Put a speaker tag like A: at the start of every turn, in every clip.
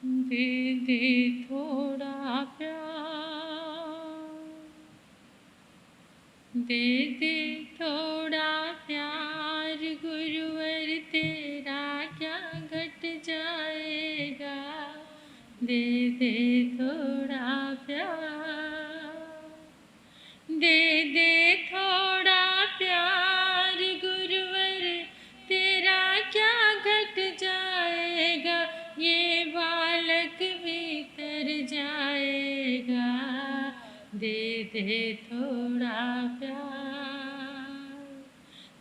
A: दे दे थोड़ा प्यार, दे दे थोड़ा प्यार, गुरुवर तेरा क्या घट जाएगा। दे दे थोड़ा प्यार, दे दे थोड़ा प्यार, गुरुवर तेरा क्या घट जाएगा। ये बालक भीतर जाएगा। दे दे थोड़ा प्यार,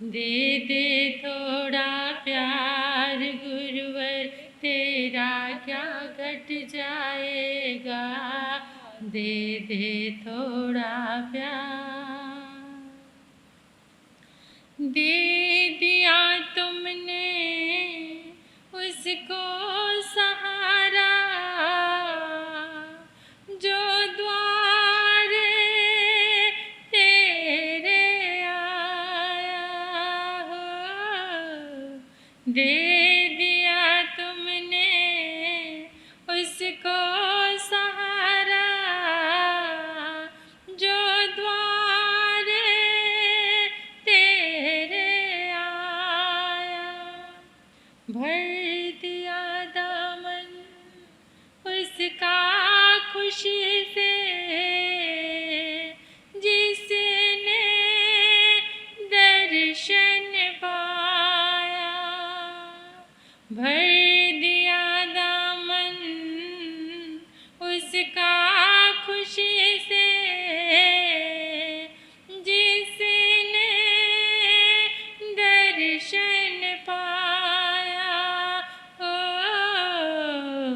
A: दे दे थोड़ा प्यार, गुरुवर तेरा क्या घट जाएगा। दे दे थोड़ा प्यार, दे दिया तुमने उसको सहारा, जो द्वारे तेरे आया हो। दे दिया तुमने उसको सहारा, जो द्वारे तेरे आया। भर दिया दामन उसका खुशी से, जिसने दर्शन पाया। भर दिया दामन उसका खुशी से, जिसने दर्शन पाया। ओ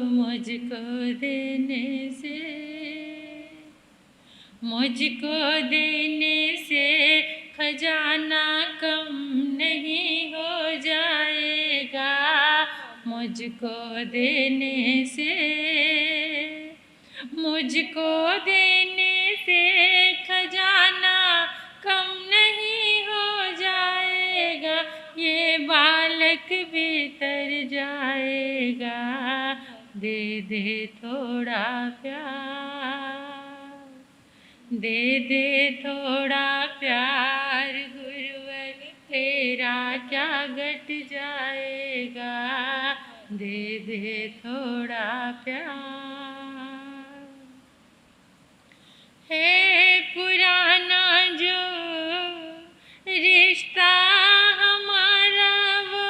A: मुझको देने से, मुझको देने से खजाना कम नहीं हो जाएगा। मुझको देने से, मुझको देने से खजाना कम नहीं हो जाएगा। ये बालक भीतर जाएगा। दे दे थोड़ा प्यार, दे दे थोड़ा प्यार, गुरुवर तेरा क्या घट जाएगा। दे दे थोड़ा प्यार, है पुराना जो रिश्ता हमारा, वो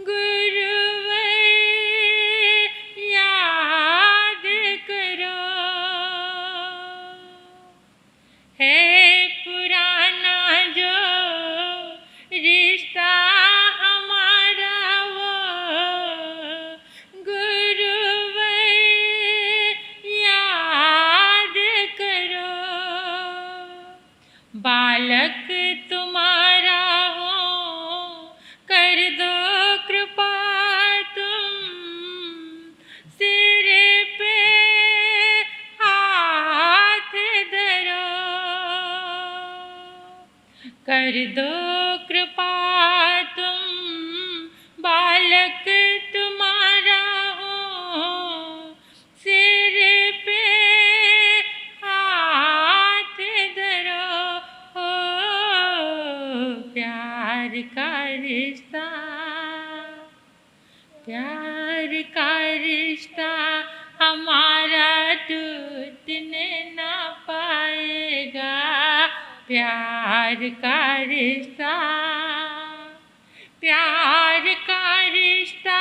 A: गुरुवर याद करो। है पुराना जो रिश्ता हमारा, वो गुरुवर याद करो। बालक तुम्हारा हो कर दो कृपा तुम, सिर पे हाथ धरो। कर दो कृपा तुम, बालक तुम्हारा हो सिर पे हाथ धरो। हो प्यार का रिश्ता, प्यार का रिश्ता हमारा टूटने ना पाएगा। प्यार का रिश्ता, प्यार का रिश्ता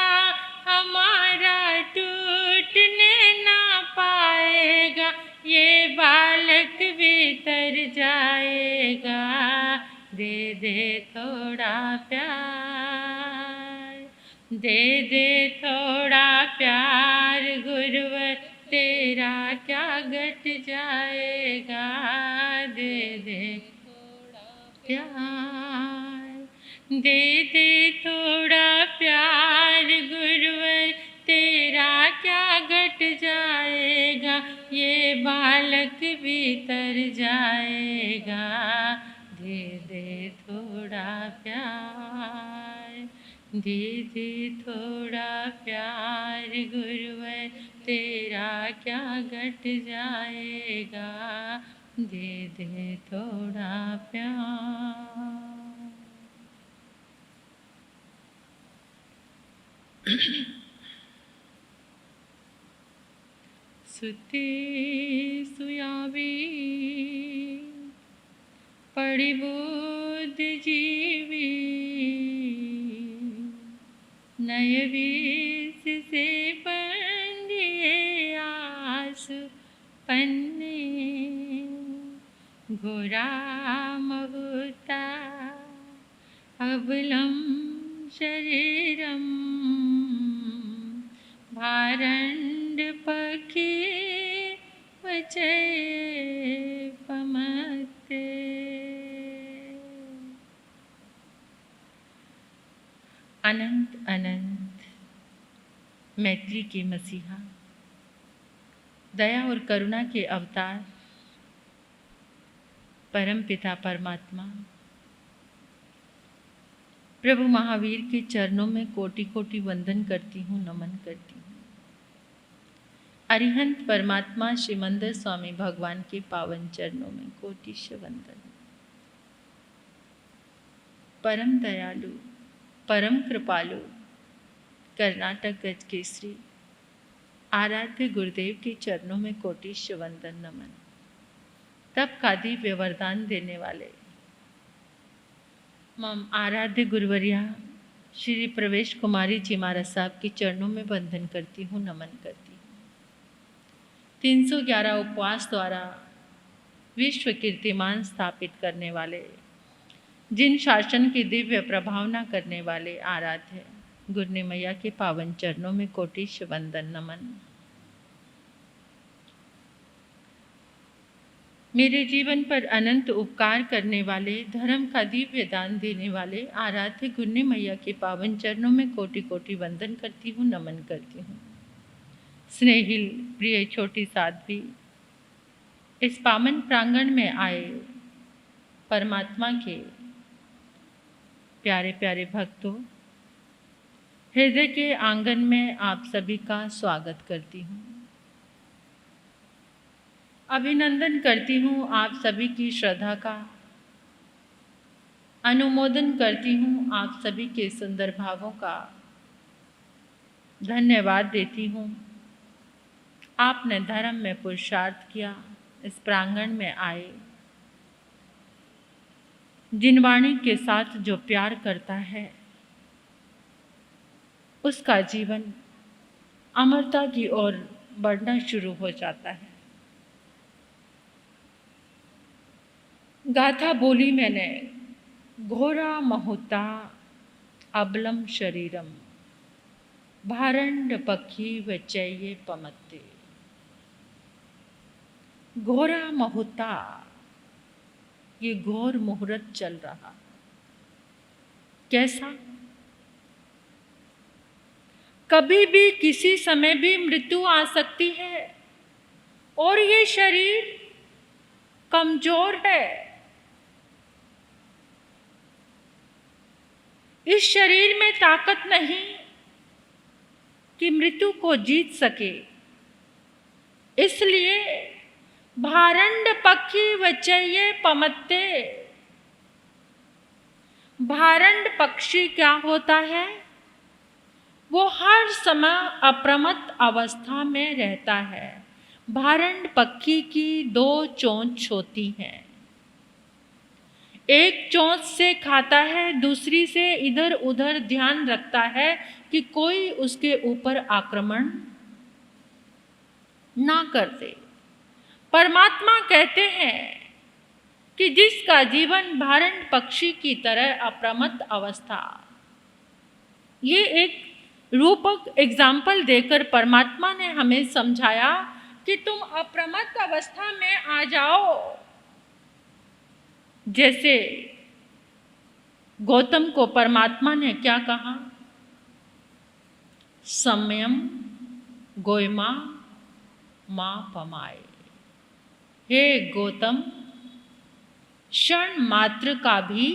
A: हमारा टूटने ना पाएगा। ये बालक भीतर जाएगा। दे दे थोड़ा प्यार, दे दे थोड़ा प्यार, गुरुवर तेरा क्या घट जाएगा। दे दे प्यार, दे दे थोड़ा प्यार, गुरुवर तेरा क्या घट जाएगा। ये बालक भीतर जाएगा। दे दे थोड़ा प्यार, दे दे थोड़ा प्यार गुरुवर तेरा क्या घट जाएगा, दे दे थोड़ा प्यार। सुते सुयावी पड़ी बुद्ध जीवी, नय विष से बंधिए आस पन्ने, घोरा महुता अबलम शरीरम, भारंड पखी वचय पमते। अनंत अनंत मैत्री के मसीहा, दया और करुणा के अवतार परम पिता परमात्मा प्रभु महावीर के चरणों में कोटि कोटि वंदन करती हूँ, नमन करती हूँ। अरिहंत परमात्मा श्रीमंदर स्वामी भगवान के पावन चरणों में कोटिश वंदन। परम दयालु परम कृपालु कर्नाटक गज केसरी आराध्य गुरुदेव के चरणों में कोटिश वंदन नमन। तब का दिव्य वरदान देने वाले मम आराध्य गुरुवरिया श्री प्रवेश कुमारी जी महाराज साहब के चरणों में वंदन करती हूँ, नमन करती हूँ। 311 उपवास द्वारा विश्व कीर्तिमान स्थापित करने वाले, जिन शासन की दिव्य प्रभावना करने वाले आराध्य गुरनी मैया के पावन चरणों में कोटिश वंदन नमन। मेरे जीवन पर अनंत उपकार करने वाले, धर्म का दिव्य दान देने वाले आराध्य गुरनी मैया के पावन चरणों में कोटि कोटि वंदन करती हूँ, नमन करती हूँ। स्नेहिल प्रिय छोटी साध्वी, इस पावन प्रांगण में आए परमात्मा के प्यारे प्यारे भक्तों, हृदय के आंगन में आप सभी का स्वागत करती हूँ। अभिनंदन करती हूँ आप सभी की श्रद्धा का, अनुमोदन करती हूँ आप सभी के सुंदर भावों का, धन्यवाद देती हूँ। आपने धर्म में पुरुषार्थ किया, इस प्रांगण में आए। जिन वाणी के साथ जो प्यार करता है उसका जीवन अमरता की ओर बढ़ना शुरू हो जाता है। गाथा बोली मैंने, घोरा महुता अबलम शरीरम, भारंड पक्षी वचैये पमत्ते। घोरा महुता, ये घोर मुहूर्त चल रहा। कैसा? कभी भी किसी समय भी मृत्यु आ सकती है और ये शरीर कमजोर है। इस शरीर में ताकत नहीं कि मृत्यु को जीत सके। इसलिए भारंड पक्षी वचैये पमत्ते। भारंड पक्षी क्या होता है? वो हर समय अप्रमत्त अवस्था में रहता है। भारंड पक्षी की 2 चोंच होती हैं। एक चोंच से खाता है, दूसरी से इधर उधर ध्यान रखता है कि कोई उसके ऊपर आक्रमण ना कर दे। परमात्मा कहते हैं कि जिसका जीवन भारंड पक्षी की तरह अप्रमत्त अवस्था, ये एक रूपक एग्जाम्पल देकर परमात्मा ने हमें समझाया कि तुम अप्रमत्त अवस्था में आ जाओ। जैसे गौतम को परमात्मा ने क्या कहा? संयम गोयमा मां पमाए। हे गौतम, क्षण मात्र का भी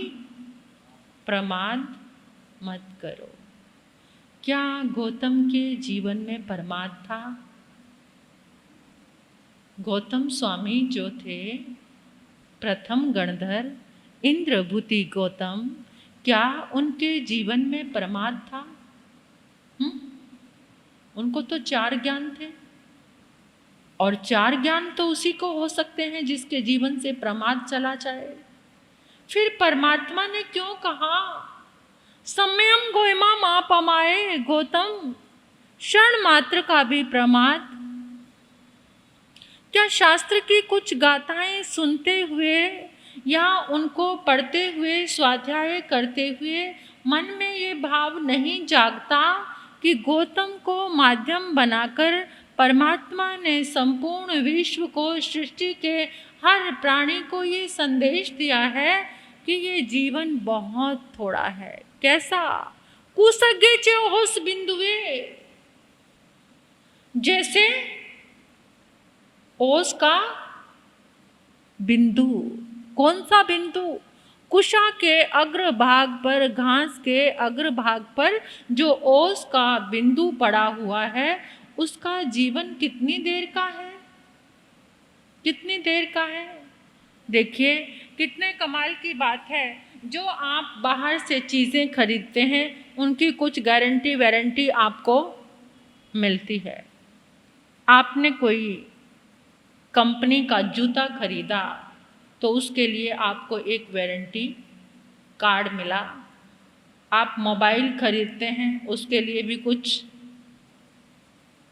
A: प्रमाद मत करो। क्या गौतम के जीवन में परमार्थ था? गौतम स्वामी जो थे, प्रथम गणधर इंद्रभूति गौतम, क्या उनके जीवन में परमार्थ था? उनको तो 4 ज्ञान थे, और 4 ज्ञान तो उसी को हो सकते हैं जिसके जीवन से प्रमाद चला जाए। फिर परमात्मा ने क्यों कहा संयम गोयमा माँ पमाए गौतम, क्षण मात्र का भी प्रमाद? क्या शास्त्र की कुछ गाथाएं सुनते हुए या उनको पढ़ते हुए, स्वाध्याय करते हुए मन में ये भाव नहीं जागता कि गौतम को माध्यम बनाकर परमात्मा ने संपूर्ण विश्व को, सृष्टि के हर प्राणी को ये संदेश दिया है कि ये जीवन बहुत थोड़ा है। कैसा? कुसगे चे होस बिंदुए, जैसे ओस का बिंदु। कौन सा बिंदु? कुशा के अग्रभाग पर, घास के अग्रभाग पर जो ओस का बिंदु पड़ा हुआ है, उसका जीवन कितनी देर का है? कितनी देर का है? देखिए कितने कमाल की बात है। जो आप बाहर से चीज़ें खरीदते हैं उनकी कुछ गारंटी वारंटी आपको मिलती है। आपने कोई कंपनी का जूता खरीदा तो उसके लिए आपको एक वारंटी कार्ड मिला। आप मोबाइल खरीदते हैं उसके लिए भी कुछ,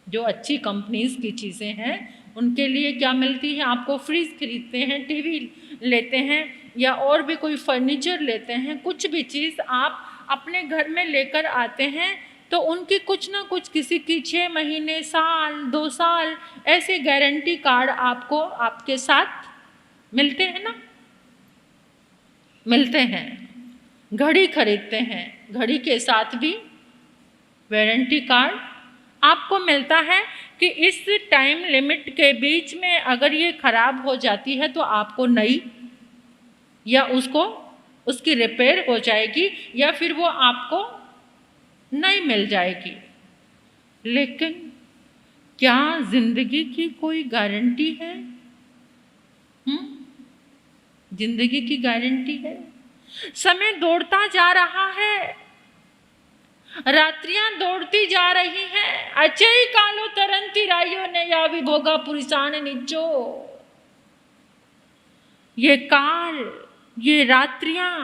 A: जो अच्छी कंपनीज़ की चीज़ें हैं उनके लिए क्या मिलती है? आपको फ्रिज खरीदते हैं, टीवी लेते हैं या और भी कोई फर्नीचर लेते हैं, कुछ भी चीज़ आप अपने घर में लेकर आते हैं तो उनकी कुछ ना कुछ, किसी की 6 महीने, साल, 2 साल ऐसे गारंटी कार्ड आपको आपके साथ मिलते हैं ना? मिलते हैं। घड़ी खरीदते हैं, घड़ी के साथ भी वारंटी कार्ड आपको मिलता है कि इस टाइम लिमिट के बीच में अगर ये खराब हो जाती है तो आपको नई या उसकी रिपेयर हो जाएगी या फिर वो आपको नई मिल जाएगी। लेकिन क्या जिंदगी की कोई गारंटी है? जिंदगी की गारंटी है? समय दौड़ता जा रहा है, रात्रियां दौड़ती जा रही हैं। अचई कालो तरंती राइयो ने या भी भोगा पुरुषान निचो। ये काल, ये रात्रियां,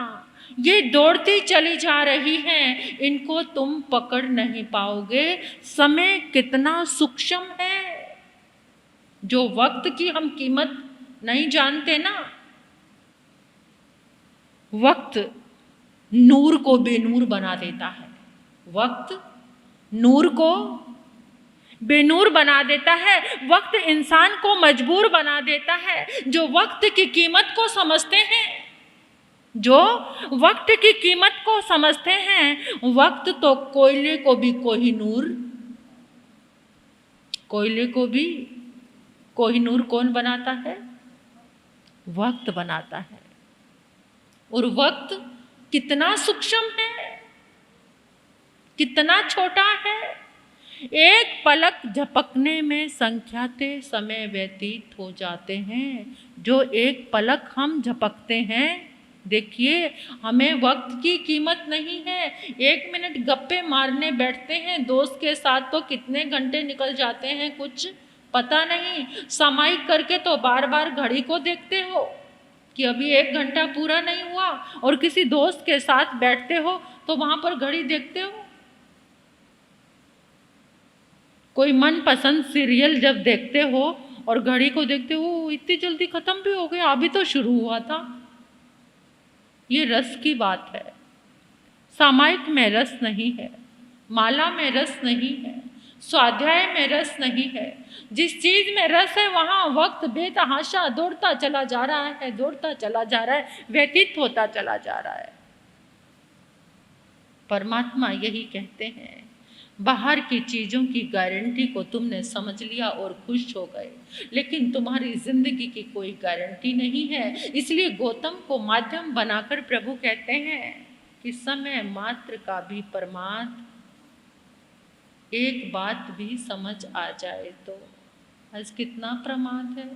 A: ये दौड़ती चली जा रही हैं, इनको तुम पकड़ नहीं पाओगे। समय कितना सूक्ष्म है। जो वक्त की हम कीमत नहीं जानते ना, वक्त नूर को बेनूर बना देता है। वक्त नूर को बेनूर बना देता है। वक्त इंसान को मजबूर बना देता है। जो वक्त की कीमत को समझते हैं, जो वक्त की कीमत को समझते हैं, वक्त तो कोयले को भी कोहिनूर, कोयले को भी कोहिनूर कौन बनाता है? वक्त बनाता है। और वक्त कितना सूक्ष्म है, कितना छोटा है। एक पलक झपकने में संख्याते समय व्यतीत हो जाते हैं। जो एक पलक हम झपकते हैं, देखिए हमें वक्त की कीमत नहीं है। 1 मिनट गप्पे मारने बैठते हैं दोस्त के साथ तो कितने घंटे निकल जाते हैं कुछ पता नहीं। सामायिक करके तो बार बार घड़ी को देखते हो कि अभी 1 घंटा पूरा नहीं हुआ, और किसी दोस्त के साथ बैठते हो तो वहाँ पर घड़ी देखते हो। कोई मनपसंद सीरियल जब देखते हो और घड़ी को देखते हो, इतनी जल्दी खत्म भी हो गया, अभी तो शुरू हुआ था। ये रस की बात है। सामायिक में रस नहीं है, माला में रस नहीं है, स्वाध्याय में रस नहीं है। जिस चीज में रस है वहाँ वक्त बेतहाशा दौड़ता चला जा रहा है, दौड़ता चला जा रहा है, व्यतीत होता चला जा रहा है। परमात्मा यही कहते हैं, बाहर की चीज़ों की गारंटी को तुमने समझ लिया और खुश हो गए, लेकिन तुम्हारी जिंदगी की कोई गारंटी नहीं है। इसलिए गौतम को माध्यम बनाकर प्रभु कहते हैं कि समय मात्र का भी प्रमाद एक बात भी समझ आ जाए तो आज कितना प्रमाद है।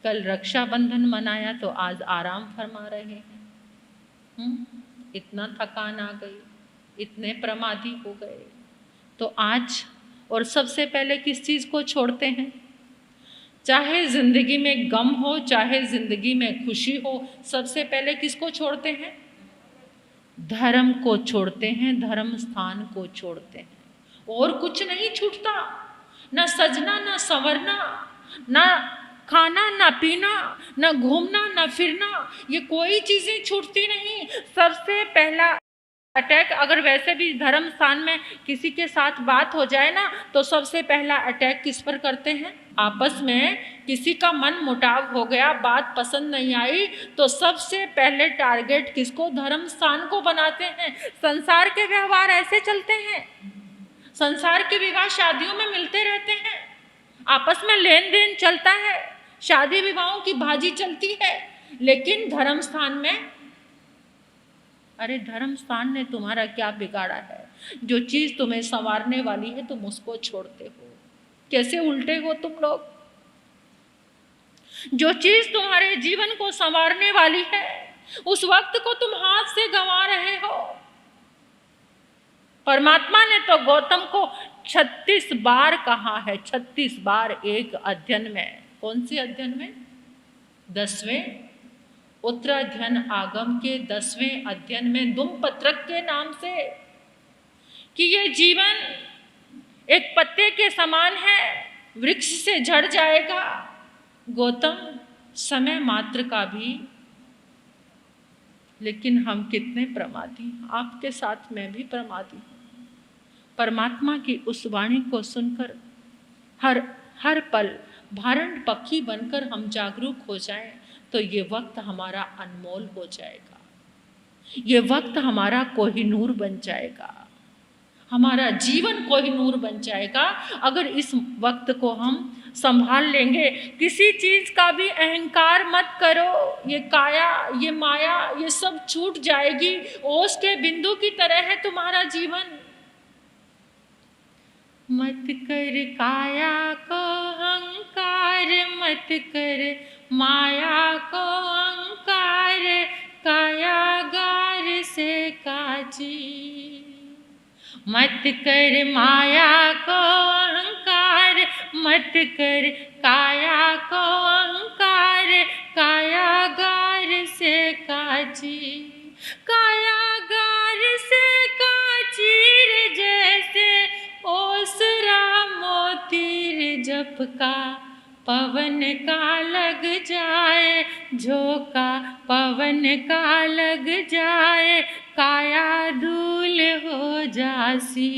A: कल रक्षाबंधन मनाया तो आज आराम फरमा रहे हैं। इतना थकान आ गई, इतने प्रमादी हो गए। तो आज और सबसे पहले किस चीज़ को छोड़ते हैं? चाहे जिंदगी में गम हो, चाहे जिंदगी में खुशी हो, सबसे पहले किसको छोड़ते हैं? धर्म को छोड़ते हैं, धर्म स्थान को छोड़ते हैं। और कुछ नहीं छूटता, ना सजना, ना संवरना, ना खाना, ना पीना, ना घूमना, ना फिरना, ये कोई चीजें छूटती नहीं। सबसे पहला अटैक, अगर वैसे भी धर्म स्थान में किसी के साथ बात हो जाए ना, तो सबसे पहला अटैक किस पर करते हैं? आपस में किसी का मन मुटाव हो गया, बात पसंद नहीं आई, तो सबसे पहले टारगेट किसको? धर्म स्थान को बनाते हैं। संसार के व्यवहार ऐसे चलते हैं, संसार के विवाह शादियों में मिलते रहते हैं, आपस में लेन देन चलता है, शादी विवाहों की बाजी चलती है, लेकिन धर्म स्थान में, अरे धर्म स्थान ने तुम्हारा क्या बिगाड़ा है? जो चीज तुम्हें संवारने वाली है तुम उसको छोड़ते हो। कैसे उल्टे हो तुम लोग! जो चीज तुम्हारे जीवन को संवारने वाली है उस वक्त को तुम हाथ से गंवा रहे हो। परमात्मा ने तो गौतम को 36 बार कहा है, 36 बार एक अध्ययन में। कौन से अध्ययन में? 10वें उत्तराध्ययन आगम के 10वें अध्ययन में, धूमपत्रक के नाम से, कि ये जीवन एक पत्ते के समान है, वृक्ष से झड़ जाएगा। गौतम, समय मात्र का भी, लेकिन हम कितने प्रमादी, आपके साथ मैं भी प्रमादी हूँ। परमात्मा की उस वाणी को सुनकर हर पल भारण पक्षी बनकर हम जागरूक हो जाएं, तो ये वक्त हमारा अनमोल हो जाएगा, ये वक्त हमारा कोहिनूर बन जाएगा, हमारा जीवन कोहिनूर बन जाएगा अगर इस वक्त को हम संभाल लेंगे। किसी चीज का भी अहंकार मत करो, ये काया, ये माया, ये सब छूट जाएगी। ओस के बिंदु की तरह है तुम्हारा जीवन। मत कर काया को अहंकार, मत कर माया को अहंकार, कायागार से काजी। मत कर माया को अहंकार, मत कर काया को अहंकार, कायागार से काजी। कायागार से काजी रे, जैसे ओसरा मोती झपका पवन का लग जाए, झोंका पवन का लग जाए, काया धूल हो जासी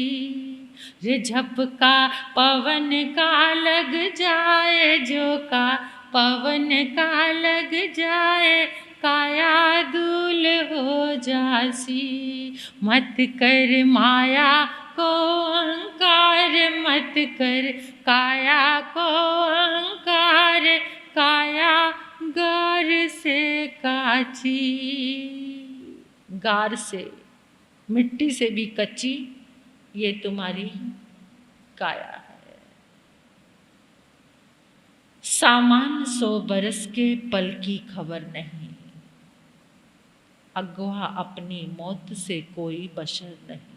A: रे, झपका पवन का लग जाए, झोंका पवन का लग जाए, काया धूल हो जासी। मत कर माया को अहंकार, मत कर काया को अहंकार, काया गार से काची। गार से, मिट्टी से भी कच्ची ये तुम्हारी काया है। सामान 100 बरस के पल की खबर नहीं, अगवा अपनी मौत से कोई बशर नहीं।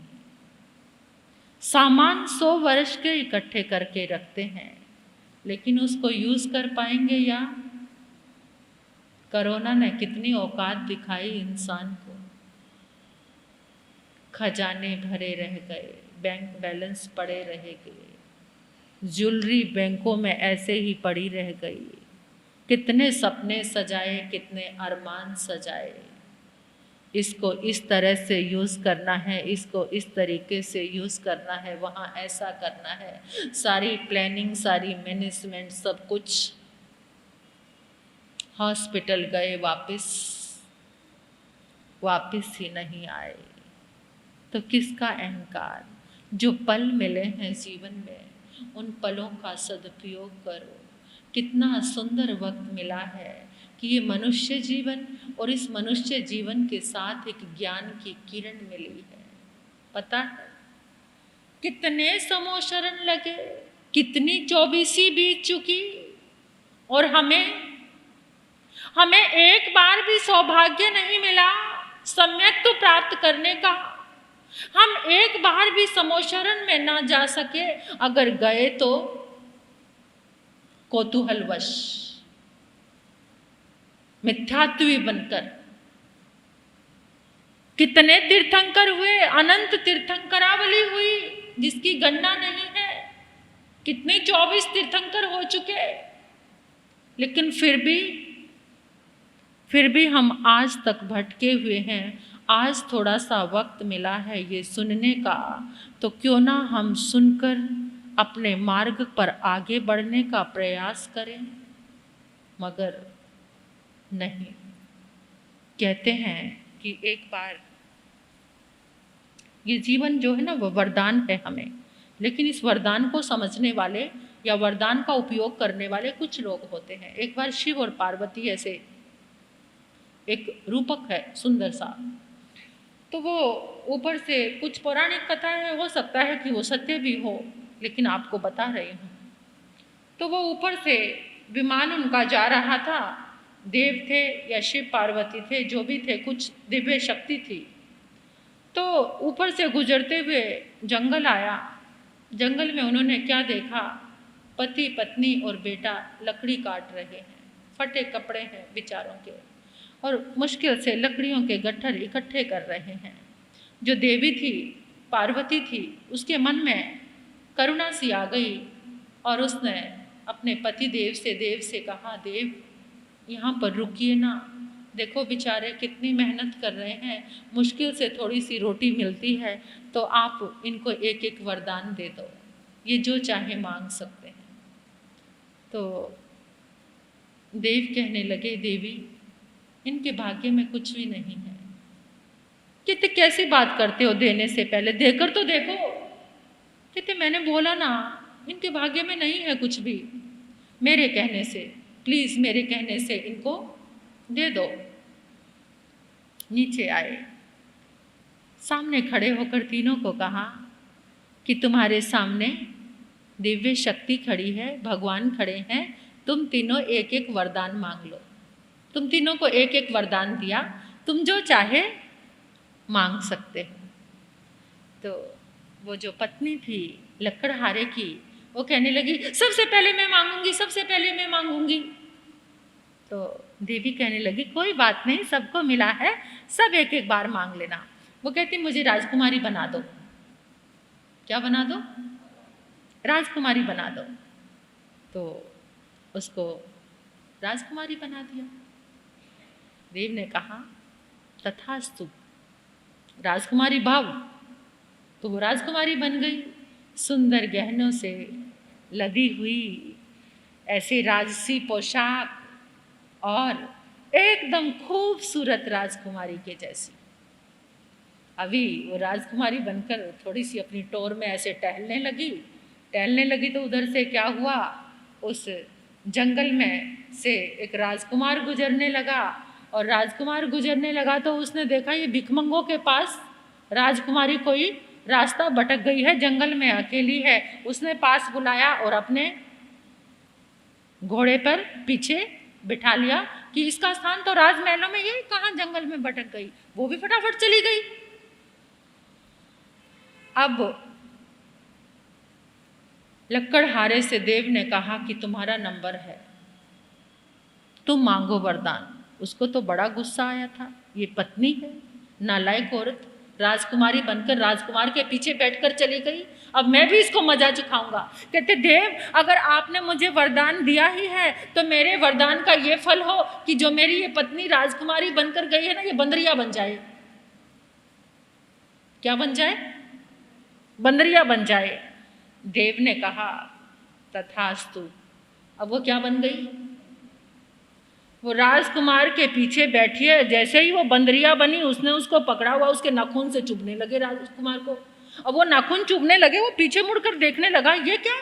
A: सामान 100 वर्ष के इकट्ठे करके रखते हैं, लेकिन उसको यूज कर पाएंगे या? कोरोना ने कितनी औकात दिखाई इंसान को। खजाने भरे रह गए, बैंक बैलेंस पड़े रह गए, ज्वेलरी बैंकों में ऐसे ही पड़ी रह गई। कितने सपने सजाए, कितने अरमान सजाए। इसको इस तरह से यूज़ करना है, इसको इस तरीके से यूज़ करना है, वहाँ ऐसा करना है, सारी प्लानिंग, सारी मैनेजमेंट, सब कुछ। हॉस्पिटल गए, वापस ही नहीं आए। तो किसका अहंकार? जो पल मिले हैं जीवन में, उन पलों का सदुपयोग करो। कितना सुंदर वक्त मिला है कि ये मनुष्य जीवन, और इस मनुष्य जीवन के साथ एक ज्ञान की किरण मिली है। पता है, कितने समोशरण लगे, कितनी 24 बीत चुकी, और हमें एक बार भी सौभाग्य नहीं मिला सम्यक तो प्राप्त करने का। हम एक बार भी समोशरण में ना जा सके, अगर गए तो कौतूहलवश मिथ्यात्वी बनकर। कितने तीर्थंकर हुए, अनंत तीर्थंकरावली हुई जिसकी गणना नहीं है। कितने 24 तीर्थंकर हो चुके, लेकिन फिर भी हम आज तक भटके हुए हैं। आज थोड़ा सा वक्त मिला है ये सुनने का, तो क्यों ना हम सुनकर अपने मार्ग पर आगे बढ़ने का प्रयास करें। मगर नहीं, कहते हैं कि एक बार ये जीवन जो है ना वो वरदान है हमें, लेकिन इस वरदान को समझने वाले या वरदान का उपयोग करने वाले कुछ लोग होते हैं। एक बार शिव और पार्वती ऐसे एक रूपक है सुंदर सा, तो वो ऊपर से कुछ पौराणिक कथा है, हो सकता है कि वो सत्य भी हो, लेकिन आपको बता रही हूँ। तो वो ऊपर से विमान उनका जा रहा था, देव थे या शिव पार्वती थे, जो भी थे, कुछ दिव्य शक्ति थी। तो ऊपर से गुजरते हुए जंगल आया। जंगल में उन्होंने क्या देखा, पति पत्नी और बेटा लकड़ी काट रहे हैं, फटे कपड़े हैं बेचारों के, और मुश्किल से लकड़ियों के गट्ठर इकट्ठे कर रहे हैं। जो देवी थी, पार्वती थी, उसके मन में करुणा सी आ गई और उसने अपने पति देव से कहा, देव यहाँ पर रुकिए ना, देखो बेचारे कितनी मेहनत कर रहे हैं, मुश्किल से थोड़ी सी रोटी मिलती है, तो आप इनको एक एक वरदान दे दो, ये जो चाहे मांग सकते हैं। तो देव कहने लगे, देवी इनके भाग्य में कुछ भी नहीं है। कहते कैसी बात करते हो, देने से पहले देकर तो देखो। कहते मैंने बोला ना, इनके भाग्य में नहीं है कुछ भी, मेरे कहने से, प्लीज मेरे कहने से इनको दे दो। नीचे आए, सामने खड़े होकर तीनों को कहा कि तुम्हारे सामने दिव्य शक्ति खड़ी है, भगवान खड़े हैं, तुम तीनों एक एक वरदान मांग लो। तुम तीनों को एक एक वरदान दिया, तुम जो चाहे मांग सकते हो। तो वो जो पत्नी थी लकड़हारे की, वो कहने लगी, सबसे पहले मैं मांगूंगी, सबसे पहले मैं मांगूंगी। तो देवी कहने लगी, कोई बात नहीं, सबको मिला है, सब एक एक बार मांग लेना। वो कहती, मुझे राजकुमारी बना दो। क्या बना दो? राजकुमारी बना दो। तो उसको राजकुमारी बना दिया। देव ने कहा, तथास्तु, राजकुमारी भाव। तो वो राजकुमारी बन गई, सुंदर गहनों से लदी हुई, ऐसे राजसी पोशाक और एकदम खूबसूरत राजकुमारी के जैसी। अभी वो राजकुमारी बनकर थोड़ी सी अपनी टोर में ऐसे टहलने लगी तो उधर से क्या हुआ, उस जंगल में से एक राजकुमार गुजरने लगा, और राजकुमार गुजरने लगा तो उसने देखा ये भिखमंगों के पास राजकुमारी कोई रास्ता भटक गई है, जंगल में अकेली है। उसने पास बुलाया और अपने घोड़े पर पीछे बिठा लिया कि इसका स्थान तो राजमहलों में, ये कहाँ जंगल में भटक गई। वो भी फटाफट चली गई। अब लकड़हारे से देव ने कहा कि तुम्हारा नंबर है, तुम मांगो वरदान। उसको तो बड़ा गुस्सा आया था, ये पत्नी है, नालायक औरत, राजकुमारी बनकर राजकुमार के पीछे बैठकर चली गई, अब मैं भी इसको मजा चखाऊंगा। कहते, देव अगर आपने मुझे वरदान दिया ही है तो मेरे वरदान का ये फल हो कि जो मेरी ये पत्नी राजकुमारी बनकर गई है ना, ये बंदरिया बन जाए। क्या बन जाए? बंदरिया बन जाए। देव ने कहा, तथास्तु। अब वो क्या बन गई? वो राजकुमार के पीछे बैठी है। जैसे ही वो बंदरिया बनी, उसने उसको पकड़ा हुआ, उसके नाखून से चुभने लगे राजकुमार को। अब वो नाखून चुभने लगे, वो पीछे मुड़कर देखने लगा, ये क्या,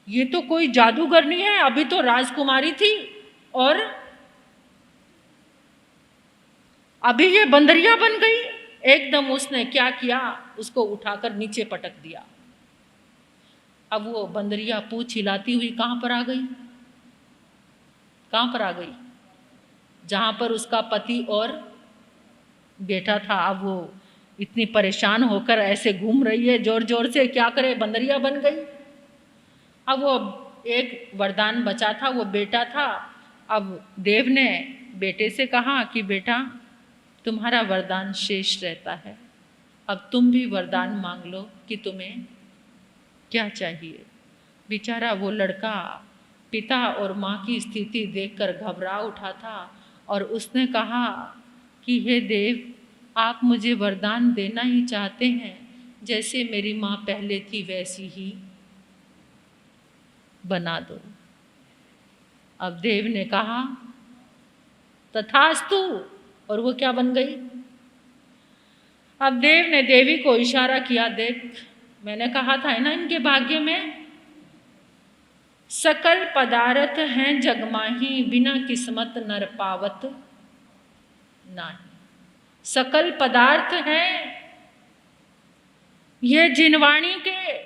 A: ये तो कोई जादूगरनी है, अभी तो राजकुमारी थी और अभी ये बंदरिया बन गई। एकदम उसने क्या किया, उसको उठाकर नीचे पटक दिया। अब वो बंदरिया पूंछ हिलाती हुई कहाँ पर आ गई? कहाँ पर आ गई? जहाँ पर उसका पति और बेटा था। अब वो इतनी परेशान होकर ऐसे घूम रही है, जोर जोर से, क्या करे, बंदरिया बन गई। अब वो एक वरदान बचा था, वो बेटा था। अब देव ने बेटे से कहा कि बेटा तुम्हारा वरदान शेष रहता है, अब तुम भी वरदान मांग लो कि तुम्हें क्या चाहिए। बेचारा वो लड़का पिता और माँ की स्थिति देखकर घबरा उठा था और उसने कहा कि हे देव, आप मुझे वरदान देना ही चाहते हैं, जैसे मेरी माँ पहले थी वैसी ही बना दो। अब देव ने कहा तथास्तु, और वो क्या बन गई? अब देव ने देवी को इशारा किया, देख मैंने कहा था ना इनके भाग्य में सकल पदार्थ हैं जगमाही, बिना किस्मत नर पावत नहीं। सकल पदार्थ हैं, ये जिनवाणी के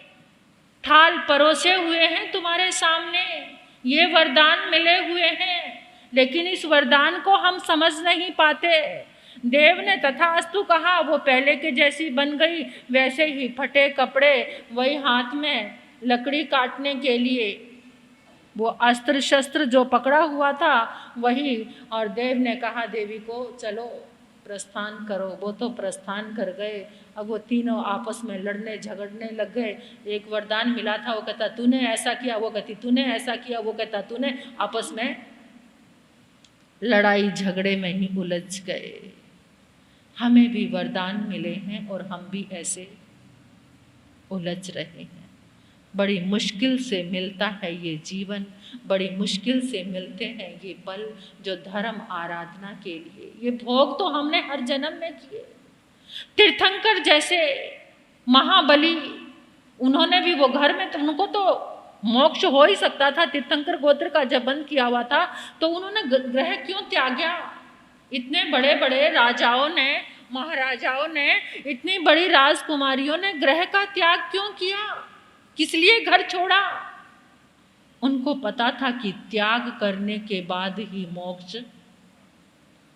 A: थाल परोसे हुए हैं तुम्हारे सामने, ये वरदान मिले हुए हैं, लेकिन इस वरदान को हम समझ नहीं पाते। देव ने तथास्तु कहा, वो पहले के जैसी बन गई, वैसे ही फटे कपड़े, वही हाथ में लकड़ी काटने के लिए वो अस्त्र शस्त्र जो पकड़ा हुआ था वही। और देव ने कहा देवी को चलो प्रस्थान करो, वो तो प्रस्थान कर गए। अब वो तीनों आपस में लड़ने झगड़ने लग गए। एक वरदान मिला था, वो कहता तूने ऐसा किया, वो कहती तूने ऐसा किया, वो कहता तूने, आपस में लड़ाई झगड़े में ही उलझ गए। हमें भी वरदान मिले हैं और हम भी ऐसे उलझ रहे हैं। बड़ी मुश्किल से मिलता है ये जीवन, बड़ी मुश्किल से मिलते हैं ये पल जो धर्म आराधना के लिए। ये भोग तो हमने हर जन्म में किए। तीर्थंकर जैसे महाबली, उन्होंने भी वो घर में, तो उनको तो मोक्ष हो ही सकता था। तीर्थंकर गोत्र का जब बंद किया हुआ था तो उन्होंने ग्रह क्यों त्यागा? इतने बड़े बड़े राजाओं ने, महाराजाओं ने, इतनी बड़ी राजकुमारियों ने ग्रह का त्याग क्यों किया? किस लिए घर छोड़ा? उनको पता था कि त्याग करने के बाद ही मोक्ष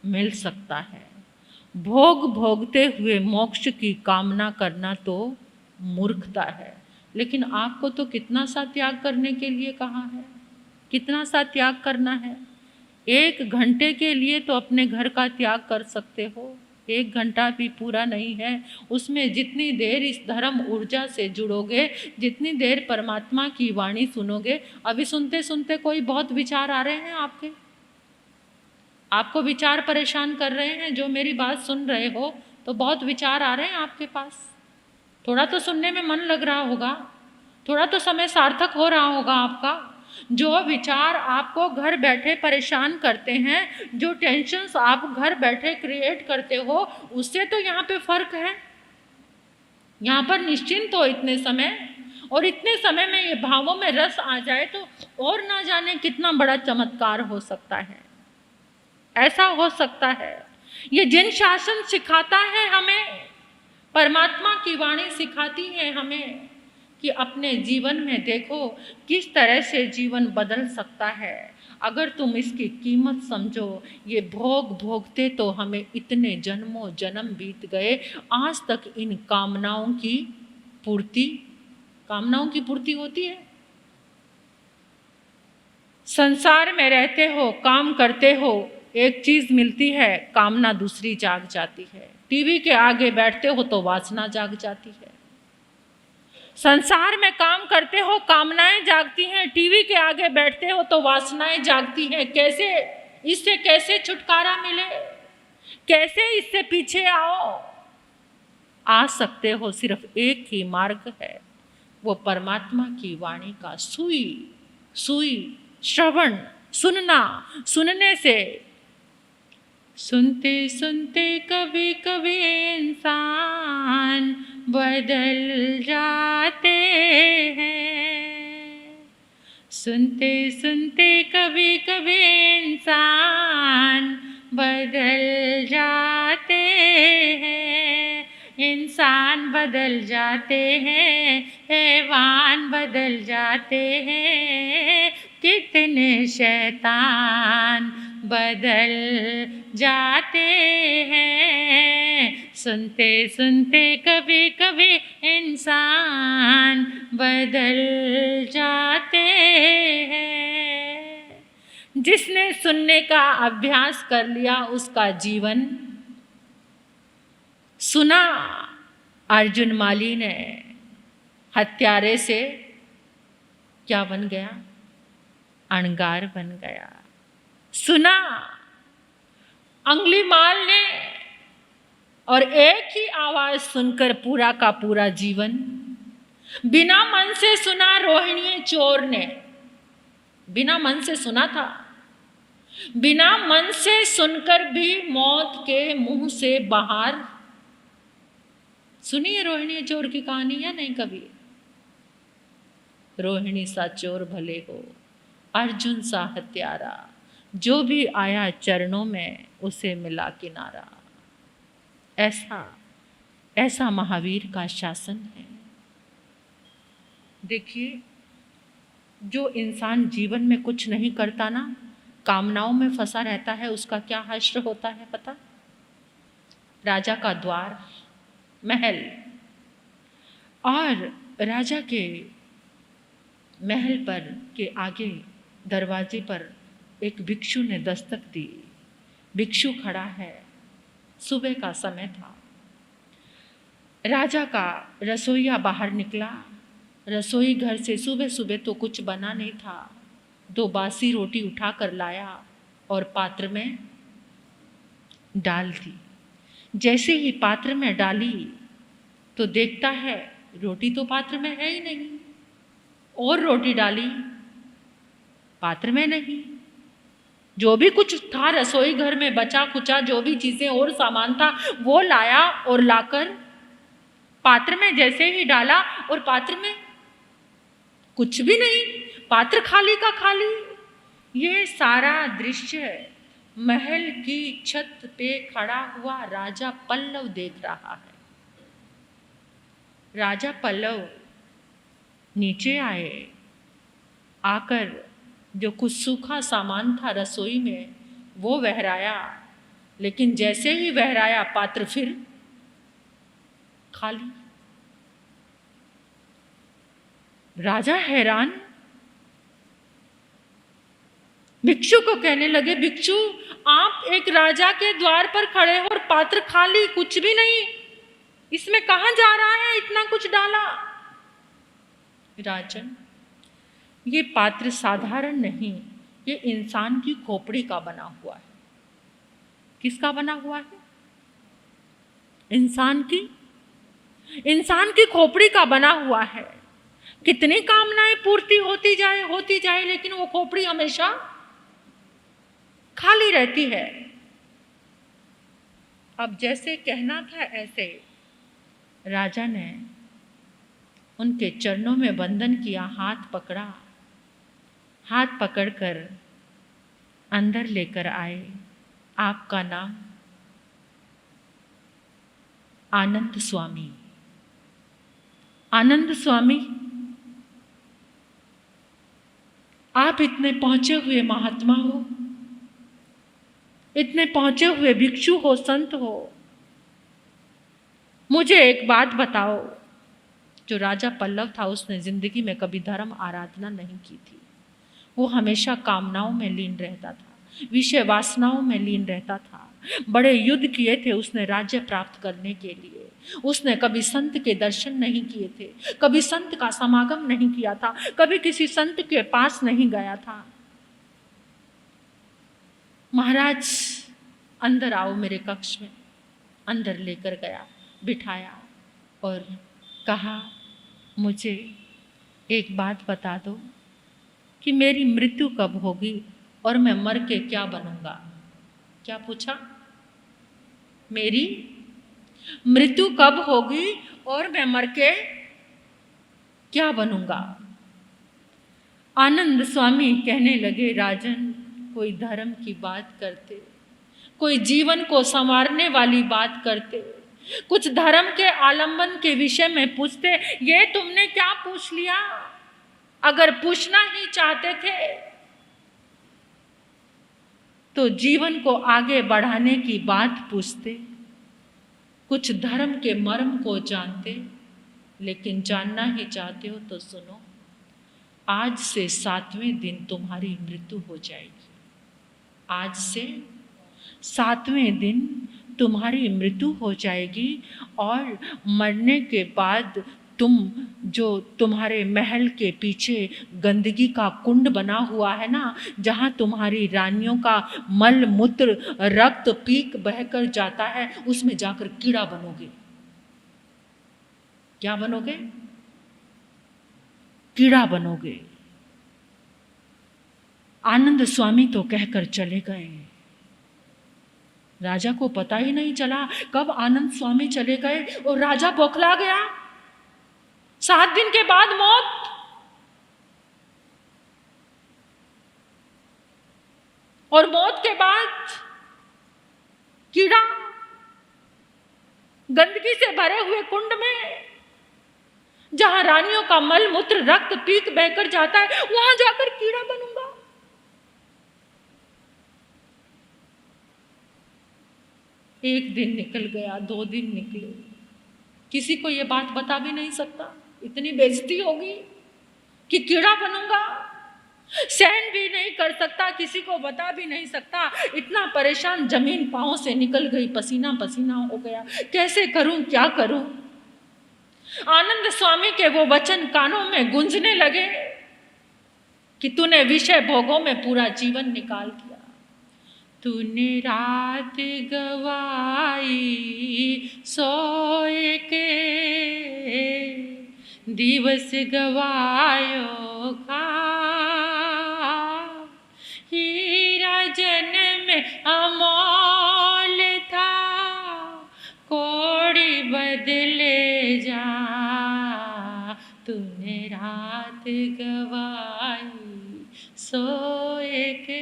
A: मिल सकता है। भोग भोगते हुए मोक्ष की कामना करना तो मूर्खता है। लेकिन आपको तो कितना सा त्याग करने के लिए कहा है, कितना सा त्याग करना है। 1 घंटे के लिए तो अपने घर का त्याग कर सकते हो, 1 घंटा भी पूरा नहीं है। उसमें जितनी देर इस धर्म ऊर्जा से जुड़ोगे, जितनी देर परमात्मा की वाणी सुनोगे। अभी सुनते सुनते कोई बहुत विचार आ रहे हैं आपके, आपको विचार परेशान कर रहे हैं। जो मेरी बात सुन रहे हो तो बहुत विचार आ रहे हैं आपके पास। थोड़ा तो सुनने में मन लग रहा होगा, थोड़ा तो समय सार्थक हो रहा होगा आपका। जो विचार आपको घर बैठे परेशान करते हैं, जो टेंशन्स आप घर बैठे क्रिएट करते हो, उससे तो यहाँ पे फर्क है। यहाँ पर निश्चिंत हो इतने समय, और इतने समय में ये भावों में रस आ जाए तो और ना जाने कितना बड़ा चमत्कार हो सकता है। ऐसा हो सकता है। ये जिन शासन सिखाता है हमें, परमात्मा की वाणी सिखाती है हमें कि अपने जीवन में देखो किस तरह से जीवन बदल सकता है अगर तुम इसकी कीमत समझो। ये भोग भोगते तो हमें इतने जन्मों जन्म बीत गए, आज तक इन कामनाओं की पूर्ति होती है। संसार में रहते हो, काम करते हो, एक चीज मिलती है, कामना दूसरी जाग जाती है। टीवी के आगे बैठते हो तो वासना जाग जाती है। संसार में काम करते हो, कामनाएं जागती हैं, टीवी के आगे बैठते हो तो वासनाएं जागती हैं। कैसे, इससे कैसे छुटकारा मिले, कैसे इससे पीछे आओ? आ सकते हो, सिर्फ एक ही मार्ग है, वो परमात्मा की वाणी का सुई श्रवण, सुनने से। सुनते सुनते कभी कभी इंसान बदल जाते हैं, सुनते सुनते कभी कभी इंसान बदल जाते हैं, इंसान बदल जाते हैं। हैवान बदल जाते हैं, कितने शैतान बदल जाते हैं। सुनते सुनते कभी कभी इंसान बदल जाते हैं। जिसने सुनने का अभ्यास कर लिया उसका जीवन, सुना अर्जुन माली ने हत्यारे से क्या बन गया, अणगार बन गया। सुना अंगुलीमाल ने, और एक ही आवाज सुनकर पूरा का पूरा जीवन। बिना मन से सुना रोहिणी चोर ने, बिना मन से सुना था, बिना मन से सुनकर भी मौत के मुंह से बाहर। सुनिए रोहिणी चोर की कहानी है नहीं कभी? रोहिणी सा चोर भले हो, अर्जुन सा हत्यारा, जो भी आया चरणों में उसे मिला किनारा। ऐसा महावीर का शासन है। देखिए, जो इंसान जीवन में कुछ नहीं करता ना, कामनाओं में फंसा रहता है, उसका क्या हश्र होता है पता? राजा का द्वार, महल, और राजा के महल पर के आगे दरवाजे पर एक भिक्षु ने दस्तक दी। भिक्षु खड़ा है, सुबह का समय था। राजा का रसोइया बाहर निकला। रसोई घर से सुबह सुबह तो कुछ बना नहीं था, 2 बासी रोटी उठा कर लाया और पात्र में डाल दी। जैसे ही पात्र में डाली तो देखता है रोटी तो पात्र में है ही नहीं, और रोटी डाली, पात्र में नहीं। जो भी कुछ था रसोई घर में बचा कुचा, जो भी चीजें और सामान था वो लाया और लाकर पात्र में जैसे ही डाला, और पात्र में कुछ भी नहीं, पात्र खाली का खाली। ये सारा दृश्य महल की छत पे खड़ा हुआ राजा पल्लव देख रहा है। राजा पल्लव नीचे आए, आकर जो कुछ सूखा सामान था रसोई में वो बहराया, लेकिन जैसे ही बहराया पात्र फिर खाली। राजा हैरान, भिक्षु को कहने लगे, भिक्षु आप एक राजा के द्वार पर खड़े हो और पात्र खाली, कुछ भी नहीं, इसमें कहां जा रहा है इतना कुछ डाला? राजन, ये पात्र साधारण नहीं, ये इंसान की खोपड़ी का बना हुआ है। किसका बना हुआ है? इंसान की खोपड़ी का बना हुआ है। कितनी कामनाएं पूर्ति होती जाए, लेकिन वो खोपड़ी हमेशा खाली रहती है। अब जैसे कहना था ऐसे राजा ने उनके चरणों में बंधन किया, हाथ पकड़ा, हाथ पकड़कर अंदर लेकर आए। आपका नाम? आनंद स्वामी। आनंद स्वामी, आप इतने पहुंचे हुए महात्मा हो, इतने पहुंचे हुए भिक्षु हो, संत हो, मुझे एक बात बताओ। जो राजा पल्लव था उसने जिंदगी में कभी धर्म आराधना नहीं की थी। वो हमेशा कामनाओं में लीन रहता था, विषय वासनाओं में लीन रहता था। बड़े युद्ध किए थे उसने राज्य प्राप्त करने के लिए। उसने कभी संत के दर्शन नहीं किए थे, कभी संत का समागम नहीं किया था, कभी किसी संत के पास नहीं गया था। महाराज अंदर आओ मेरे कक्ष में। अंदर लेकर गया, बिठाया और कहा, मुझे एक बात बता दो कि मेरी मृत्यु कब होगी और मैं मर के क्या बनूंगा? क्या पूछा? मेरी मृत्यु कब होगी और मैं मर के क्या बनूंगा? आनंद स्वामी कहने लगे, राजन, कोई धर्म की बात करते, कोई जीवन को संवारने वाली बात करते, कुछ धर्म के आलंबन के विषय में पूछते, ये तुमने क्या पूछ लिया? अगर पूछना ही चाहते थे तो जीवन को आगे बढ़ाने की बात पूछते। कुछ धर्म के मर्म को जानते, लेकिन जानना ही चाहते हो तो सुनो, आज से 7वें दिन तुम्हारी मृत्यु हो जाएगी। आज से 7वें दिन तुम्हारी मृत्यु हो जाएगी और मरने के बाद तुम जो तुम्हारे महल के पीछे गंदगी का कुंड बना हुआ है ना, जहाँ तुम्हारी रानियों का मल मूत्र रक्त पीक बहकर जाता है, उसमें जाकर कीड़ा बनोगे। क्या बनोगे? कीड़ा बनोगे। आनंद स्वामी तो कहकर चले गए। राजा को पता ही नहीं चला कब आनंद स्वामी चले गए और राजा बौखला गया। 7 दिन के बाद मौत। और मौत के बाद कीड़ा, गंदगी से भरे हुए कुंड में जहां रानियों का मल मूत्र रक्त पीक बहकर जाता है, वहां जाकर कीड़ा बनूंगा। एक दिन निकल गया, 2 दिन निकले, किसी को यह बात बता भी नहीं सकता। इतनी बेइज्जती होगी कि कीड़ा बनूंगा, सहन भी नहीं कर सकता, किसी को बता भी नहीं सकता। इतना परेशान, जमीन पांव से निकल गई, पसीना पसीना हो गया, कैसे करूं, क्या करूं। आनंद स्वामी के वो वचन कानों में गूंजने लगे कि तूने विषय भोगों में पूरा जीवन निकाल दिया। तूने रात गवाई सोए के, दिवस गवायो खा। हीरा जन्म अमोल था, कोड़ी बदले जा। तूने रात गवाई सोए के।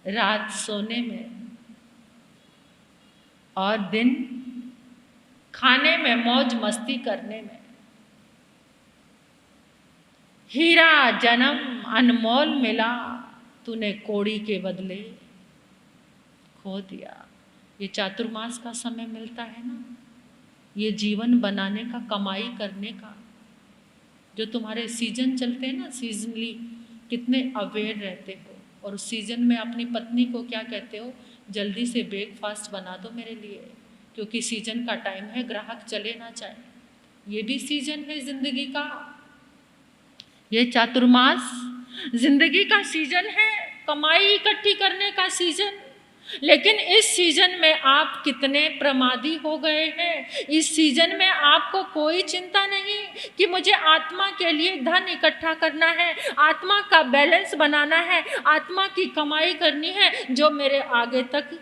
A: रात सोने में और दिन खाने में, मौज मस्ती करने में। हीरा जन्म अनमोल मिला, तूने कोड़ी के बदले खो दिया। ये चातुर्मास का समय मिलता है ना, ये जीवन बनाने का, कमाई करने का। जो तुम्हारे सीजन चलते हैं ना, सीजनली कितने अवेयर रहते हो। और उस सीजन में अपनी पत्नी को क्या कहते हो, जल्दी से ब्रेकफास्ट बना दो मेरे लिए, क्योंकि सीजन का टाइम है, ग्राहक चले ना जाए। ये भी सीजन है जिंदगी का। ये चातुर्मास जिंदगी का सीजन है, कमाई इकट्ठी करने का सीजन। लेकिन इस सीजन में आप कितने प्रमादी हो गए हैं। इस सीजन में आपको कोई चिंता नहीं कि मुझे आत्मा के लिए धन इकट्ठा करना है, आत्मा का बैलेंस बनाना है, आत्मा की कमाई करनी है, जो मेरे आगे तक।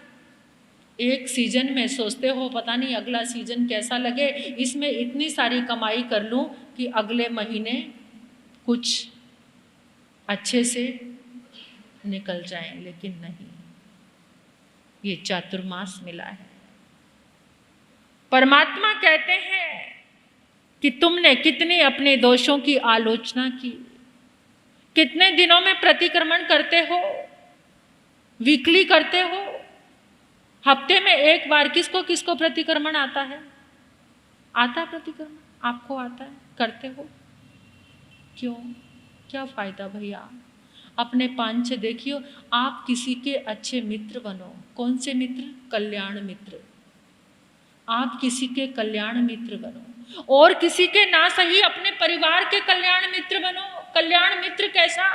A: एक सीजन में सोचते हो पता नहीं अगला सीजन कैसा लगे, इसमें इतनी सारी कमाई कर लूं कि अगले महीने कुछ अच्छे से निकल जाएं, लेकिन नहीं। ये चातुर्मास मिला है। परमात्मा कहते हैं कि तुमने कितनी अपने दोषों की आलोचना की, कितने दिनों में प्रतिक्रमण करते हो, वीकली करते हो, हफ्ते में एक बार। किसको किसको प्रतिक्रमण आता है? आता है प्रतिक्रमण? आपको आता है? करते हो? क्यों? क्या फायदा भैया? अपने पांच देखियो। आप किसी के अच्छे मित्र बनो। कौन से मित्र? कल्याण मित्र। आप किसी के कल्याण मित्र बनो, और किसी के ना सही अपने परिवार के कल्याण मित्र बनो। कल्याण मित्र कैसा?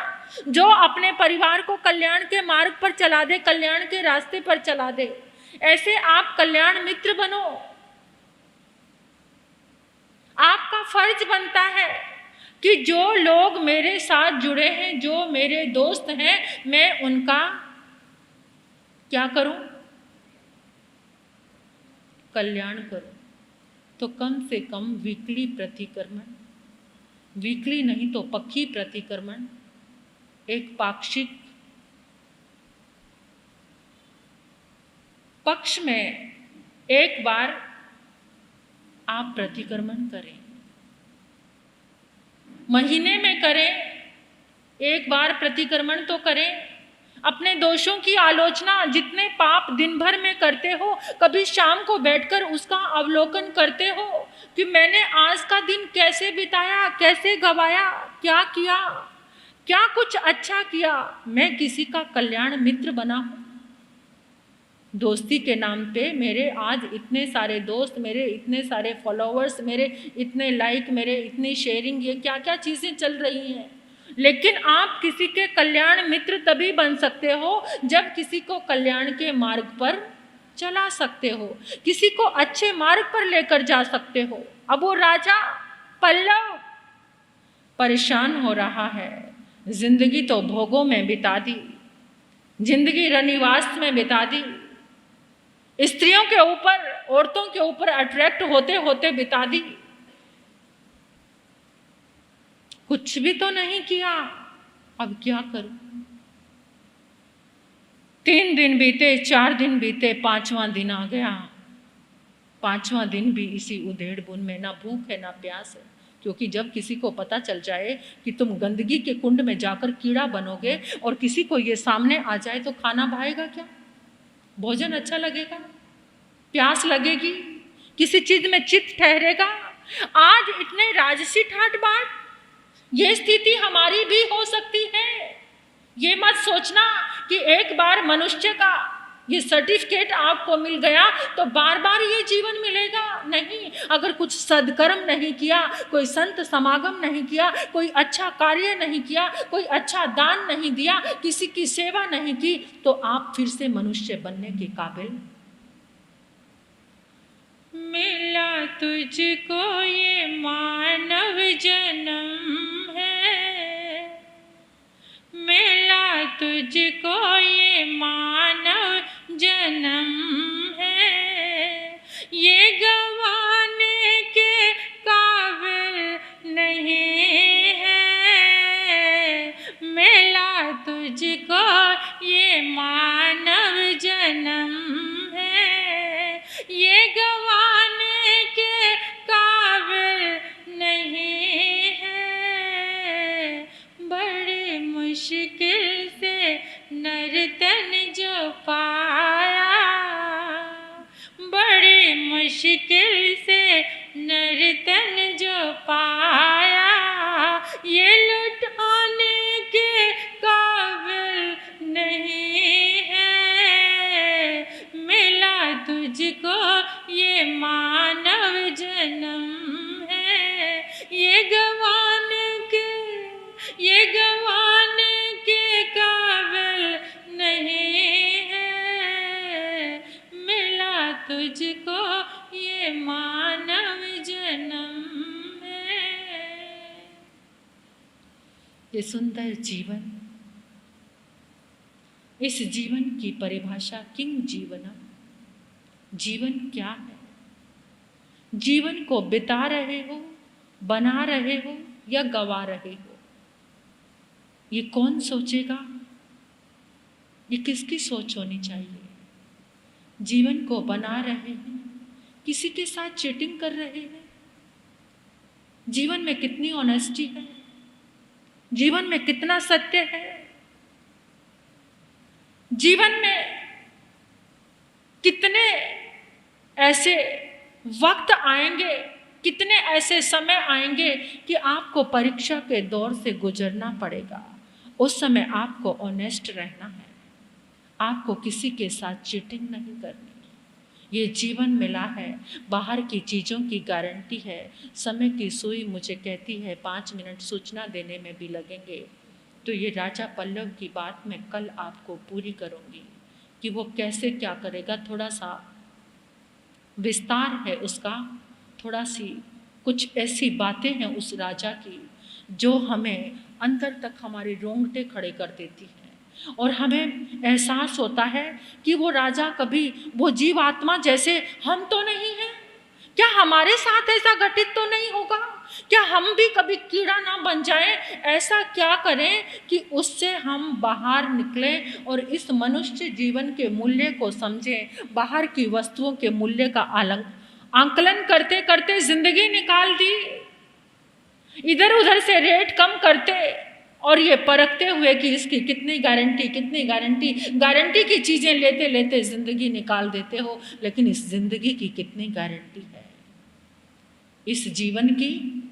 A: जो अपने परिवार को कल्याण के मार्ग पर चला दे, कल्याण के रास्ते पर चला दे। ऐसे आप कल्याण मित्र बनो। आपका फर्ज बनता है कि जो लोग मेरे साथ जुड़े हैं, जो मेरे दोस्त हैं, मैं उनका क्या करूं? कल्याण करूं। तो कम से कम वीकली प्रतिक्रमण, वीकली नहीं तो पक्षी प्रतिक्रमण, एक पाक्षिक पक्ष में एक बार आप प्रतिक्रमण करें, महीने में करें, एक बार प्रतिक्रमण तो करें। अपने दोषों की आलोचना, जितने पाप दिन भर में करते हो, कभी शाम को बैठकर उसका अवलोकन करते हो कि मैंने आज का दिन कैसे बिताया, कैसे गवाया, क्या किया, क्या कुछ अच्छा किया, मैं किसी का कल्याण मित्र बना हूं। दोस्ती के नाम पे मेरे आज इतने सारे दोस्त, मेरे इतने सारे फॉलोअर्स, मेरे इतने लाइक, मेरे इतनी शेयरिंग, ये क्या क्या चीज़ें चल रही हैं। लेकिन आप किसी के कल्याण मित्र तभी बन सकते हो जब किसी को कल्याण के मार्ग पर चला सकते हो, किसी को अच्छे मार्ग पर लेकर जा सकते हो। अब वो राजा पल्लव परेशान हो रहा है, जिंदगी तो भोगों में बिता दी, जिंदगी रनिवास में बिता दी, स्त्रियों के ऊपर, औरतों के ऊपर अट्रैक्ट होते होते बिता दी, कुछ भी तो नहीं किया, अब क्या करूं। 3 दिन बीते, 4 दिन बीते, 5वां दिन आ गया। 5वां दिन भी इसी उधेड़ बुन में, ना भूख है ना प्यास है। क्योंकि जब किसी को पता चल जाए कि तुम गंदगी के कुंड में जाकर कीड़ा बनोगे और किसी को ये सामने आ जाए तो खाना भाएगा क्या? भोजन अच्छा लगेगा? प्यास लगेगी? किसी चीज में चित्त ठहरेगा? आज इतने राजसी ठाट बाट, ये स्थिति हमारी भी हो सकती है। ये मत सोचना कि एक बार मनुष्य का ये सर्टिफिकेट आपको मिल गया तो बार बार ये जीवन मिलेगा। नहीं, अगर कुछ सदकर्म नहीं किया, कोई संत समागम नहीं किया, कोई अच्छा कार्य नहीं किया, कोई अच्छा दान नहीं दिया, किसी की सेवा नहीं की, तो आप फिर से मनुष्य बनने के काबिल। मिला तुझको ये मानव जन्म है, मिला तुझको ये मानव जन्म है, ये गवाने के काबिल नहीं है। मिला तुझको ये मानव जन्म है, ये गवाने के काबिल नहीं है। बड़ी मुश्किल से नर्तन जो पाया, बड़ी मुश्किल से नर्तन जो पाया, ये लुटाने के काबिल नहीं है। मिला तुझको ये मानव जन्म है, ये गवाने के काबिल नहीं है। मिला तुझको ये मानव जन्म है। ये सुंदर जीवन, इस जीवन की परिभाषा किंग जीवनम, जीवन क्या है? जीवन को बिता रहे हो, बना रहे हो या गवा रहे हो, ये कौन सोचेगा? ये किसकी सोच होनी चाहिए? जीवन को बना रहे हैं, किसी के साथ चीटिंग कर रहे हैं? जीवन में कितनी ऑनेस्टी है, जीवन में कितना सत्य है, जीवन में कितने ऐसे वक्त आएंगे, कितने ऐसे समय आएंगे कि आपको परीक्षा के दौर से गुजरना पड़ेगा। उस समय आपको ऑनेस्ट रहना है, आपको किसी के साथ चीटिंग नहीं करनी। ये जीवन मिला है, बाहर की चीज़ों की गारंटी है। समय की सुई मुझे कहती है 5 मिनट सूचना देने में भी लगेंगे। तो ये राजा पल्लव की बात मैं कल आपको पूरी करूँगी कि वो कैसे क्या करेगा। थोड़ा सा विस्तार है उसका, थोड़ा सी कुछ ऐसी बातें हैं उस राजा की जो हमें अंदर तक हमारे रोंगटे खड़े कर देती हैं और हमें एहसास होता है कि वो राजा कभी, वो जीवात्मा जैसे हम तो नहीं हैं, क्या हमारे साथ ऐसा घटित तो नहीं होगा? क्या हम भी कभी कीड़ा ना बन जाएं? ऐसा क्या करें कि उससे हम बाहर निकलें और इस मनुष्य जीवन के मूल्य को समझें। बाहर की वस्तुओं के मूल्य का आंकलन करते करते जिंदगी निकाल दी, इधर उधर से रेट कम करते और ये परखते हुए कि इसकी कितनी गारंटी की चीज़ें लेते लेते ज़िंदगी निकाल देते हो। लेकिन इस ज़िंदगी की कितनी गारंटी है? इस जीवन की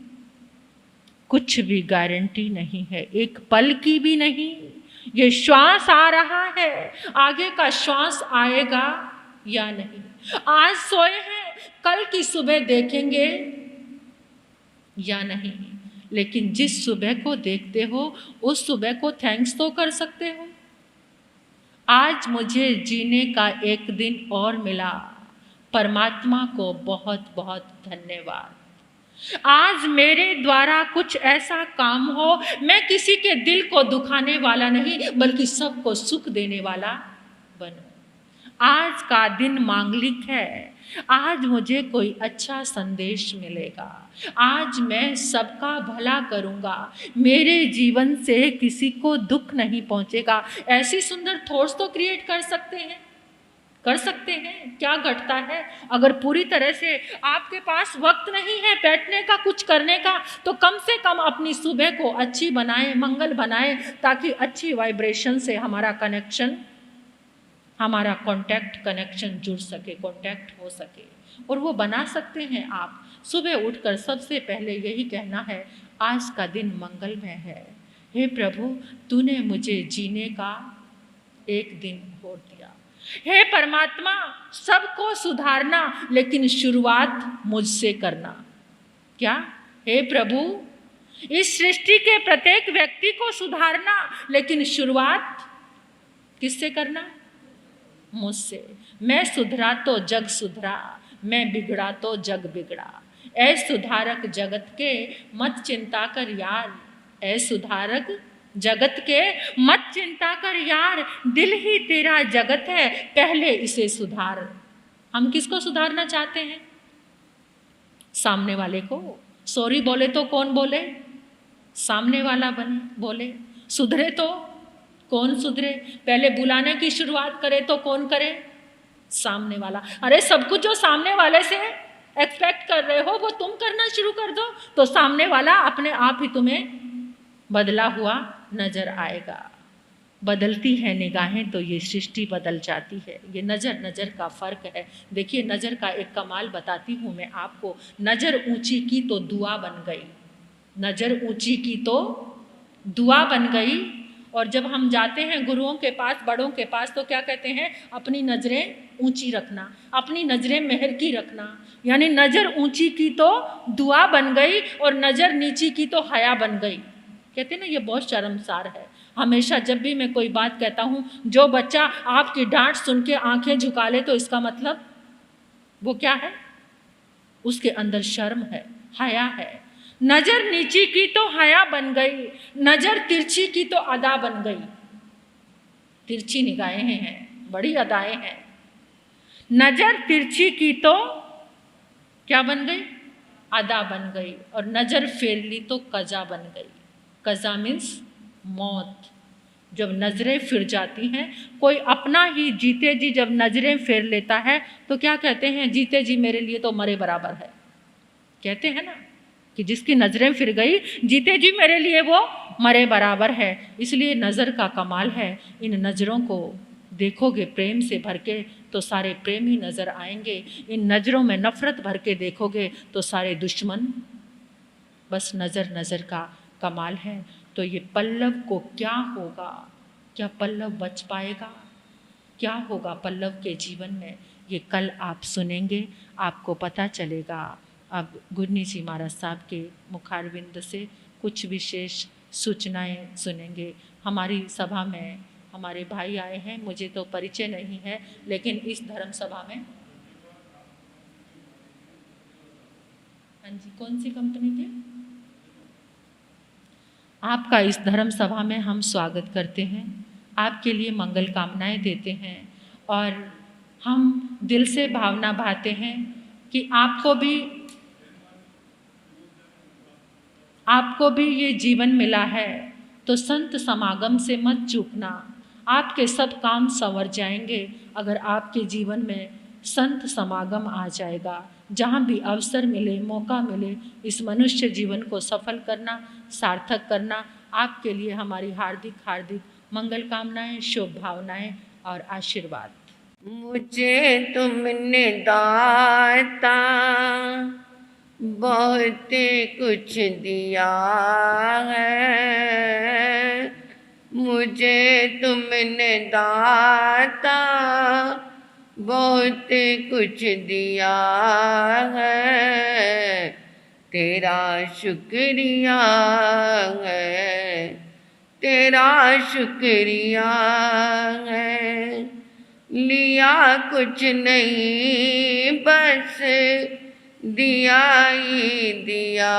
A: कुछ भी गारंटी नहीं है, एक पल की भी नहीं। ये श्वास आ रहा है, आगे का श्वास आएगा या नहीं। आज सोए हैं, कल की सुबह देखेंगे या नहीं। लेकिन जिस सुबह को देखते हो उस सुबह को थैंक्स तो कर सकते हो। आज मुझे जीने का एक दिन और मिला, परमात्मा को बहुत बहुत धन्यवाद। आज मेरे द्वारा कुछ ऐसा काम हो, मैं किसी के दिल को दुखाने वाला नहीं बल्कि सबको सुख देने वाला बनूं। आज का दिन मांगलिक है, आज मुझे कोई अच्छा संदेश मिलेगा, आज मैं सबका भला करूँगा, मेरे जीवन से किसी को दुख नहीं पहुँचेगा। ऐसी सुंदर थॉट्स तो क्रिएट कर सकते हैं। क्या घटता है? अगर पूरी तरह से आपके पास वक्त नहीं है बैठने का, कुछ करने का, तो कम से कम अपनी सुबह को अच्छी बनाएं, मंगल बनाएं, ताकि अच्छी वाइब्रेशन से हमारा कांटेक्ट कनेक्शन जुड़ सके, कांटेक्ट हो सके। और वो बना सकते हैं आप। सुबह उठकर सबसे पहले यही कहना है, आज का दिन मंगलमय है। हे प्रभु, तूने मुझे जीने का एक दिन और दिया। हे परमात्मा, सबको सुधारना लेकिन शुरुआत मुझसे करना। क्या? हे प्रभु, इस सृष्टि के प्रत्येक व्यक्ति को सुधारना लेकिन शुरुआत किससे करना? मुझसे। मैं सुधरा तो जग सुधरा, मैं बिगड़ा तो जग बिगड़ा। ऐ सुधारक जगत के मत चिंता कर यार, ऐ सुधारक जगत के मत चिंता कर यार, दिल ही तेरा जगत है, पहले इसे सुधार। हम किसको सुधारना चाहते हैं? सामने वाले को। सॉरी बोले तो कौन बोले? सामने वाला बोले। सुधरे तो कौन सुधरे? पहले बुलाने की शुरुआत करे तो कौन करे? सामने वाला। अरे सब कुछ जो सामने वाले से एक्सपेक्ट कर रहे हो वो तुम करना शुरू कर दो, तो सामने वाला अपने आप ही तुम्हें बदला हुआ नजर आएगा। बदलती है निगाहें तो ये सृष्टि बदल जाती है। ये नज़र का फ़र्क है। देखिए, नज़र का एक कमाल बताती हूँ मैं आपको। नज़र ऊंची की तो दुआ बन गई, नज़र ऊंची की तो दुआ बन गई। और जब हम जाते हैं गुरुओं के पास, बड़ों के पास, तो क्या कहते हैं? अपनी नज़रें ऊंची रखना, अपनी नज़रें मेहर की रखना। यानी नज़र ऊंची की तो दुआ बन गई और नज़र नीची की तो हया बन गई। कहते हैं ना, ये बहुत शर्मसार है। हमेशा जब भी मैं कोई बात कहता हूँ, जो बच्चा आपकी डांट सुन के आंखें झुका ले, तो इसका मतलब वो क्या है? उसके अंदर शर्म है, हया है। नज़र नीची की तो हया बन गई, नज़र तिरछी की तो अदा बन गई। तिरछी निगाहें हैं, बड़ी अदाएं हैं। नज़र तिरछी की तो क्या बन गई? अदा बन गई। और नज़र फेर ली तो कजा बन गई। कजा मीन्स मौत। जब नज़रें फिर जाती हैं, कोई अपना ही जीते जी जब नज़रें फेर लेता है तो क्या कहते हैं? जीते जी मेरे लिए तो मरे बराबर है। कहते हैं ना कि जिसकी नज़रें फिर गई, जीते जी मेरे लिए वो मरे बराबर है। इसलिए नज़र का कमाल है। इन नज़रों को देखोगे प्रेम से भर के तो सारे प्रेम ही नज़र आएंगे। इन नज़रों में नफ़रत भर के देखोगे तो सारे दुश्मन। बस नज़र का कमाल है। तो ये पल्लव को क्या होगा? क्या पल्लव बच पाएगा? क्या होगा पल्लव के जीवन में? ये कल आप सुनेंगे, आपको पता चलेगा। अब गुरनी जी महाराज साहब के मुखारविंद से कुछ विशेष सूचनाएं सुनेंगे। हमारी सभा में हमारे भाई आए हैं, मुझे तो परिचय नहीं है, लेकिन इस धर्म सभा में, हाँ जी, कौन सी कंपनी के? आपका इस धर्म सभा में हम स्वागत करते हैं, आपके लिए मंगल कामनाएं देते हैं और हम दिल से भावना भाते हैं कि आपको भी ये जीवन मिला है तो संत समागम से मत चूकना। आपके सब काम संवर जाएंगे अगर आपके जीवन में संत समागम आ जाएगा। जहाँ भी अवसर मिले, मौका मिले, इस मनुष्य जीवन को सफल करना, सार्थक करना, आपके लिए हमारी हार्दिक हार्दिक मंगल कामनाएं, शुभ भावनाएं और आशीर्वाद।
B: मुझे तुमने दाता बहुत कुछ दिया है, मुझे तुमने दाता बहुत कुछ दिया है, तेरा शुक्रिया है, तेरा शुक्रिया है। लिया कुछ नहीं बस दिया ही दिया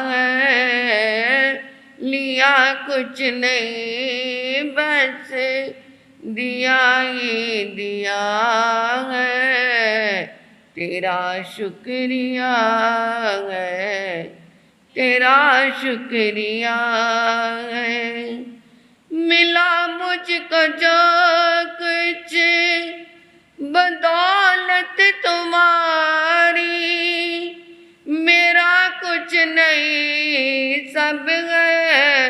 B: है, लिया कुछ नहीं बस दिया ही दिया है, तेरा शुक्रिया है, तेरा शुक्रिया है। मिला मुझको जो कुछ बदौलत तुम्हारी, मेरा कुछ नहीं सब है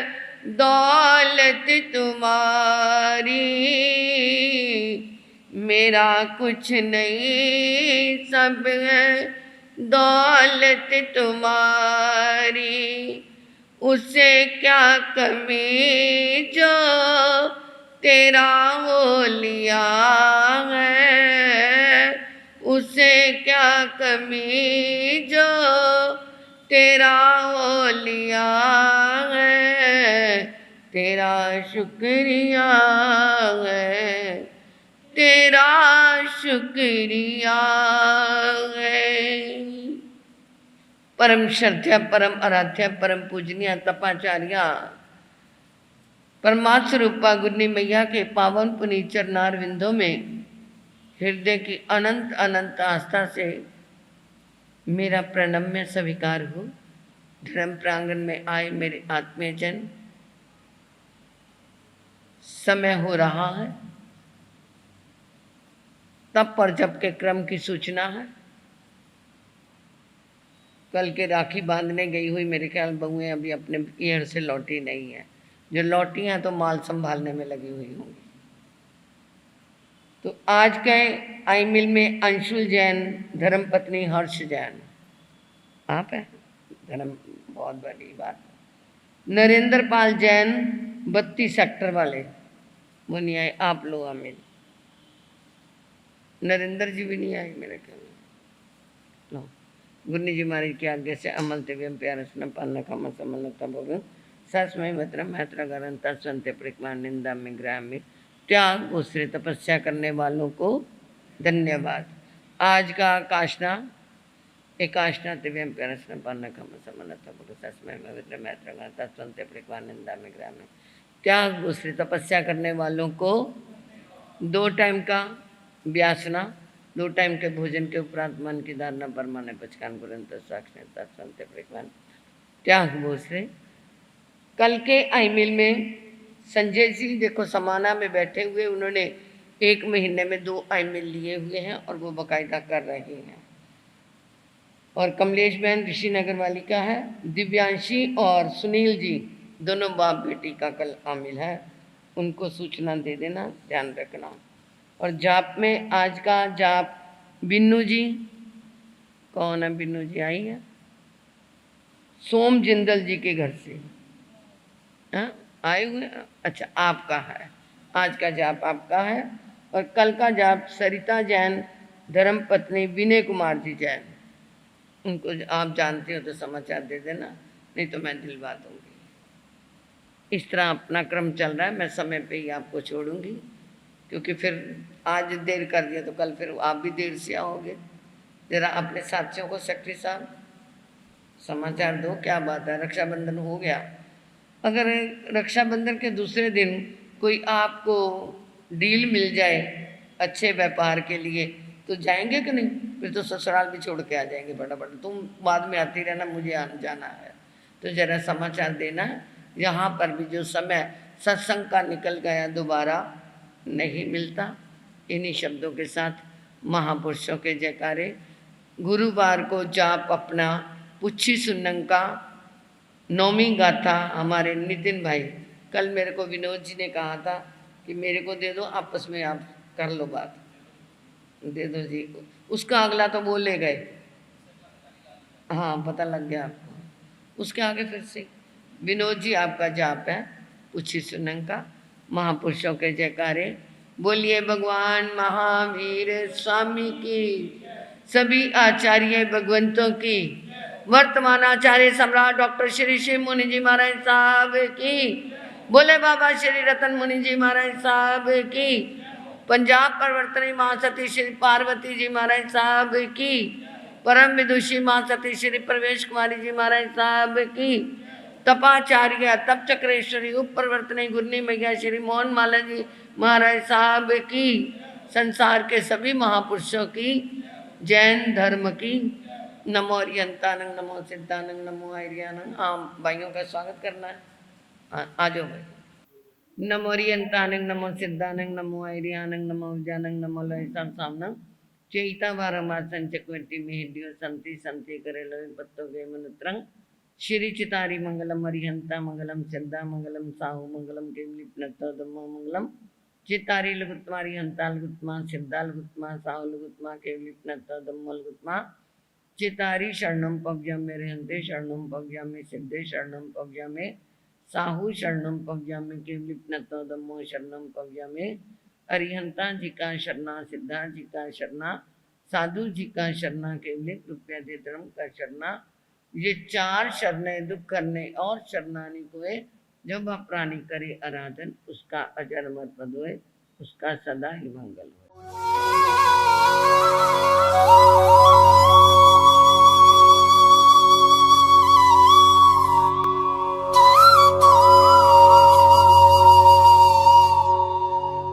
B: दौलत तुम्हारी, मेरा कुछ नहीं सब है दौलत तुम्हारी। उसे क्या कमी जो तेरा हो लिया है, उसे क्या कमी जो तेरा हो लिया है, तेरा शुक्रिया है, तेरा शुक्रिया है। परम श्रद्धा, परम आराध्या, परम पूजनीय तपाचार्या परमात्म रूपा गुरनी मैया के पावन पुनीत चरणार विंदों में हृदय की अनंत अनंत आस्था से मेरा प्रणम्य स्वीकार हो। धर्म प्रांगण में आए मेरे आत्मीय जन, समय हो रहा है, तब पर जब के क्रम की सूचना है। कल के राखी बांधने गई हुई मेरे ख्याल बहुएं अभी अपने ईयर से लौटी नहीं है, जो लौटी हैं तो माल संभालने में लगी हुई होंगी। तो आज के आई मिल में अंशुल जैन, धर्मपत्नी हर्ष जैन, आप हैं धर्म, बहुत बड़ी बात। नरेंद्र पाल जैन 32 सेक्टर वाले, वो नहीं आए, आप लोग अमिल। नरेंद्र जी भी नहीं आए मेरे ख्याल में। गुरनी जी महाराज की आज्ञा से अमल दिव्यम प्यार स्न पालना खम समन्नता भोग सस्मय भद्र मैत्र गरंता संत्य परिक्रमा निंदा में ग्रामी त्याग उससे तपस्या करने वालों को धन्यवाद। आज का काशना एकाशना दिव्यम प्यार स्न पालना खम समन्नता भोग सस्मय भद्र मैत्र गरंता संत्य परिक्रमा निंदा में ग्रामी त्याग उससे तपस्या करने वालों को 2 टाइम का व्यासना, 2 टाइम के भोजन के उपरांत मन की धारणा परमाने पचकान गुरंत साक्षरता संत परिक्रमा त्याग भोसले। कल के आई मिल में संजय जी देखो समाना में बैठे हुए, उन्होंने 1 महीने में 2 आई मिल लिए हुए हैं और वो बाकायदा कर रहे हैं। और कमलेश बहन ऋषिनगर वाली का है, दिव्यांशी और सुनील जी दोनों बाप बेटी का कल आमिल है, उनको सूचना दे देना, ध्यान रखना। और जाप में आज का जाप बिन्नू जी, कौन है बिन्नू जी, आई है सोम जिंदल जी के घर से, हाँ आए हुए, अच्छा आपका है, आज का जाप आपका है। और कल का जाप सरिता जैन, धर्मपत्नी विनय कुमार जी जैन, उनको आप जानते हो तो समाचार दे देना, नहीं तो मैं दिलवा दूंगी। इस तरह अपना क्रम चल रहा है, मैं समय पे ही आपको छोड़ूंगी, क्योंकि फिर आज देर कर दिया तो कल फिर आप भी देर से आओगे। जरा अपने साथियों को सेक्रेटरी साहब समाचार दो, क्या बात है, रक्षाबंधन हो गया, अगर रक्षाबंधन के दूसरे दिन कोई आपको डील मिल जाए अच्छे व्यापार के लिए तो जाएंगे कि नहीं? फिर तो ससुराल भी छोड़ के आ जाएंगे फटाफट। तुम बाद में आती रहना, मुझे आना जाना है। तो जरा समाचार देना, यहाँ पर भी जो समय सत्संग का निकल गया दोबारा नहीं मिलता। इन्हीं शब्दों के साथ महापुरुषों के जयकारे। गुरुवार को जाप अपना पुच्छी सुनन का नौमी गाथा हमारे नितिन भाई, कल मेरे को विनोद जी ने कहा था कि मेरे को दे दो, आपस में आप कर लो बात, दे दो जी। उसका अगला तो बोले गए, हाँ पता लग गया आपको। उसके आगे फिर से विनोद जी आपका जाप है पुच्छी सुनन का, महापुरुषों के जयकारे। बोलिए भगवान महावीर स्वामी की, सभी आचार्य भगवंतों की, वर्तमान आचार्य सम्राट डॉक्टर श्री शिव मुनि जी महाराज साहब की, बोले बाबा श्री रतन मुनि जी महाराज साहब की, पंजाब प्रवर्तनी माँ सती श्री पार्वती जी महाराज साहब की, परम विदुषी माँ सती श्री प्रवेश कुमारी जी महाराज साहब की, तपाचार्य तप चक्रेश्वरी उप प्रवर्तनी गुरनी मैया श्री मोहन माला जी महाराज साहब की, संसार के सभी महापुरुषों की, जैन धर्म की। नमो अरियंतानंग, नमो सिद्धानंग, नमो आर्यानंग। हाँ भाइयों का स्वागत करना है, आ जाओ भाई। नमो अरियंतानंग, नमो सिद्धानंग, नमो आर्यानंग, नमो विजानंग, नमो लयसाम सामनंग चैता वारमासन चक्वर्ती मेहदियो संति संति करे लोय पत्तो गे मनुत्रंग श्री चितारी मंगलम अरिहंता मंगलम सिद्धा मंगलम साहु मंगलम केवली प्नतो धम्मो मंगलम चितारी लघुत्मारी हंता लघुत्मा सिद्धा लघुत्मा साहु लघुत्मा केवली प्नतो धम्मो लघुत्मा चितारी शरणम पव्यामे रहंते शरणम पव्यामे सिद्धे शरणम पव्यामे साहु शरणम पव्यामे केवली प्नतो धम्मो शरणम पव्यामे। अरिहंता जी का शरणा, सिद्धा जी का शरणा, साधु जी का शरणा, केवली कृपया दे धर्म का शरणा। ये चार शरणें दुख करने और शरणानी कोय, जब वह प्राणी करे आराधन, उसका अजर अमर पद होए, उसका सदा ही मंगल हो।